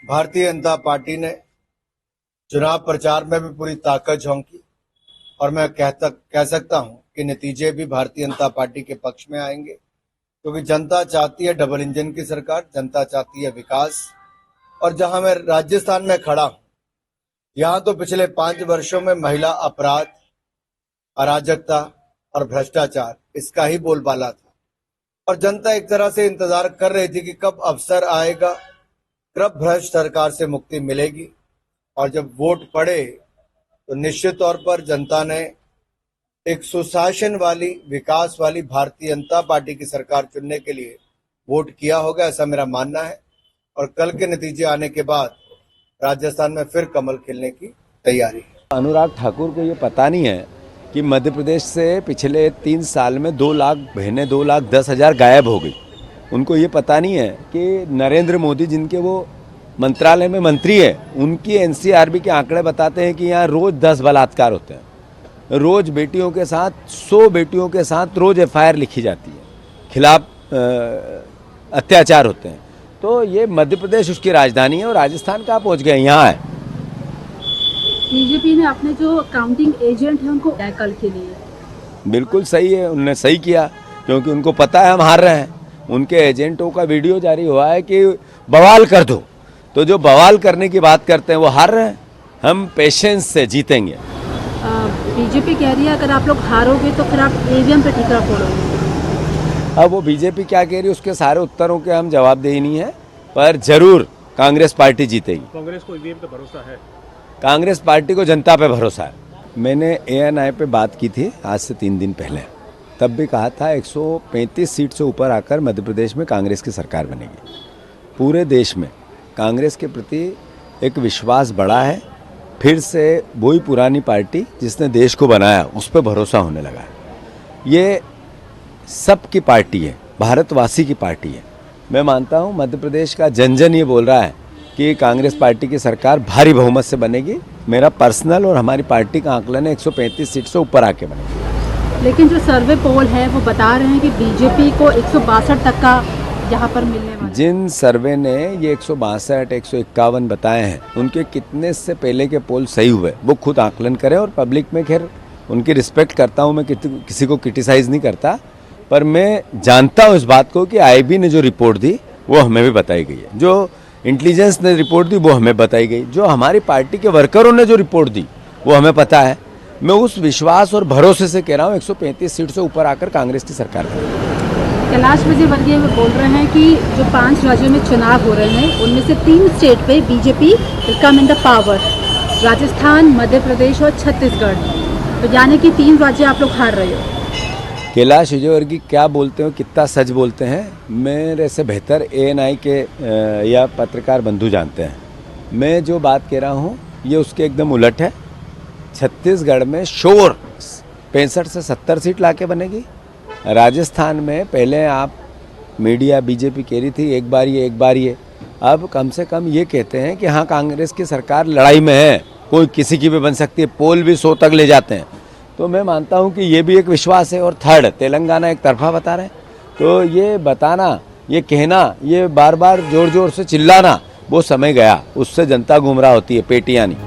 Bharatiya Janata party ने चुनाव प्रचार में भी पूरी ताकत झोंकी और मैं कह सकता हूं कि नतीजे भी भारतीय जनता पार्टी के पक्ष में आएंगे, क्योंकि जनता चाहती है डबल इंजन की सरकार, जनता चाहती है विकास। और जहां मैं राजस्थान में खड़ा हूं, यहां तो पिछले 5 वर्षों में महिला अपराध, अराजकता और भ्रष्टाचार इसका ही बोलबाला था और जनता एक तरह से इंतजार कर रही थी कि कब अवसर आएगा, कब भ्रष्ट सरकार से मुक्ति मिलेगी। और जब वोट पड़े तो निश्चित तौर पर जनता ने एक सुशासन वाली, विकास वाली भारतीय जनता पार्टी की सरकार चुनने के लिए वोट किया होगा, ऐसा मेरा मानना है। और कल के नतीजे आने के बाद राजस्थान में फिर कमल खिलने की तैयारी है। अनुराग ठाकुर को ये पता नहीं है कि मध्य प्रदेश से पिछले 3 साल में 2 लाख बहनें 2,10,000 गायब हो गई। उनको ये पता नहीं है कि नरेंद्र मोदी, जिनके वो मंत्रालय में मंत्री है, उनकी एनसीआरबी के आंकड़े बताते हैं कि यहाँ रोज 10 बलात्कार होते हैं। रोज बेटियों के साथ 100 बेटियों के साथ रोज एफआईआर लिखी जाती है, खिलाफ अत्याचार होते हैं। तो ये मध्य प्रदेश उसकी राजधानी है और राजस्थान कहाँ पहुँच गए, यहाँ है। बीजेपी ने अपने जो काउंटिंग एजेंट हैं उनको कल के लिए बिल्कुल सही है, उन्होंने सही किया, क्योंकि उनको पता है हम हार रहे हैं। उनके एजेंटों का वीडियो जारी हुआ है कि बवाल कर दो, तो जो बवाल करने की बात करते हैं वो हार रहे हैं। हम पेशेंस से जीतेंगे। बीजेपी कह रही है अगर आप लोग हारोगे तो फिर आप ईवीएम पे ठीकरा फोड़ोगे। अब वो बीजेपी क्या कह रही है उसके सारे उत्तरों के हम जवाब दे ही नहीं है, पर जरूर कांग्रेस पार्टी जीतेगी। कांग्रेस को ईवीएम पे भरोसा है? कांग्रेस पार्टी को जनता पे भरोसा है। मैंने एएनआई पे बात की थी आज से 3 दिन पहले, तब भी कहा था 135 सीट से ऊपर आकर मध्य प्रदेश में कांग्रेस की सरकार बनेगी। पूरे देश में कांग्रेस के प्रति एक विश्वास बढ़ा है। फिर से वही पुरानी पार्टी जिसने देश को बनाया उस पर भरोसा होने लगा है। ये सबकी पार्टी है, भारतवासी की पार्टी है। मैं मानता हूँ मध्य प्रदेश का जन जन ये बोल रहा है कि कांग्रेस पार्टी की सरकार भारी बहुमत से बनेगी। मेरा पर्सनल और हमारी पार्टी का आंकलन है 135 सीट से ऊपर आके बनेगी। लेकिन जो सर्वे पोल है वो बता रहे हैं कि बीजेपी को 162 तक का यहाँ पर मिलने वाला। जिन सर्वे ने ये 162, 151 बताए हैं, उनके कितने से पहले के पोल सही हुए वो खुद आकलन करें। और पब्लिक में खैर उनकी रिस्पेक्ट करता हूँ, मैं किसी को क्रिटिसाइज नहीं करता, पर मैं जानता हूँ इस बात को कि आईबी ने जो रिपोर्ट दी वो हमें भी बताई गई है, जो इंटेलिजेंस ने रिपोर्ट दी वो हमें बताई गई, जो हमारी पार्टी के वर्करों ने जो रिपोर्ट दी वो हमें पता है। मैं उस विश्वास और भरोसे से कह रहा हूँ 135 सीट से ऊपर आकर कांग्रेस की सरकार करेगी। कैलाश विजयवर्गीय बोल रहे हैं कि जो 5 राज्यों में चुनाव हो रहे हैं उनमें से 3 स्टेट पे BJP will come in the power, Rajasthan, Madhya Pradesh और छत्तीसगढ़। तो यानी कि 3 राज्य आप लोग हार रहे हो। कैलाश विजयवर्गीय क्या बोलते हो, कितना सच बोलते हैं, मेरे से बेहतर एएनआई के या पत्रकार बंधु जानते हैं। मैं जो बात कह रहा हूँ ये उसके एकदम उलट है। छत्तीसगढ़ में श्योर 65 से 70 सीट लाके बनेगी। राजस्थान में पहले आप मीडिया बीजेपी कह रही थी एक बार ये, अब कम से कम ये कहते हैं कि हाँ कांग्रेस की सरकार लड़ाई में है, कोई किसी की भी बन सकती है, पोल भी 100 तक ले जाते हैं। तो मैं मानता हूँ कि ये भी एक विश्वास है। और थर्ड, तेलंगाना एक तरफा बता रहे हैं, तो ये बताना, ये कहना, ये बार बार जोर जोर से चिल्लाना, वो समय गया, उससे जनता गुमराह होती है, पेटियां नहीं।